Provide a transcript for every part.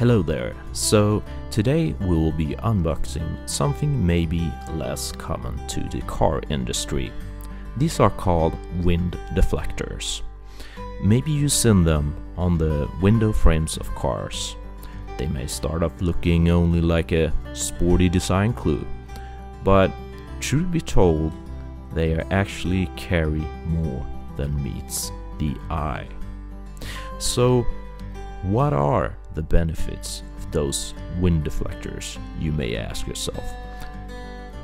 Hello there. So today we will be unboxing something maybe less common to the car industry. These are called wind deflectors. Maybe you've seen them on the window frames of cars. They may start off looking only like a sporty design clue, but truth be told, they actually carry more than meets the eye. So what are the benefits of those wind deflectors, you may ask yourself?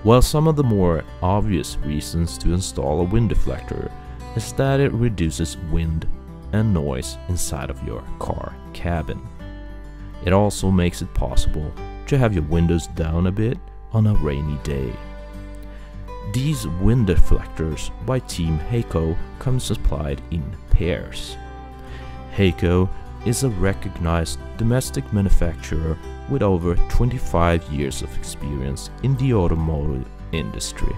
Well, some of the more obvious reasons to install a wind deflector is that it reduces wind and noise inside of your car cabin. It also makes it possible to have your windows down a bit on a rainy day. These wind deflectors by Team Heko come supplied in pairs. Heko is a recognized domestic manufacturer with over 25 years of experience in the automotive industry,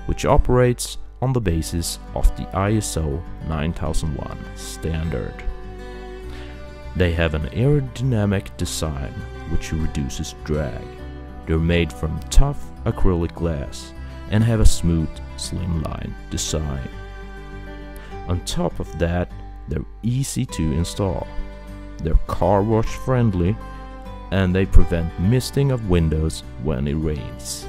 which operates on the basis of the ISO 9001 standard. They have an aerodynamic design which reduces drag. They're made from tough acrylic glass and have a smooth, slimline design. On top of that, they're easy to install. They're car wash friendly and they prevent misting of windows when it rains,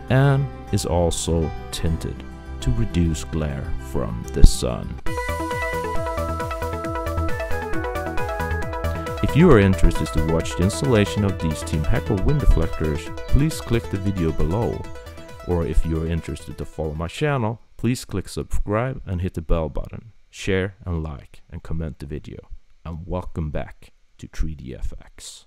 and is also tinted to reduce glare from the sun. If you are interested to watch the installation of these Team Heko wind deflectors, please click the video below. Or if you are interested to follow my channel, please click subscribe and hit the bell button. Share and like and comment the video. And welcome back to 3DFX.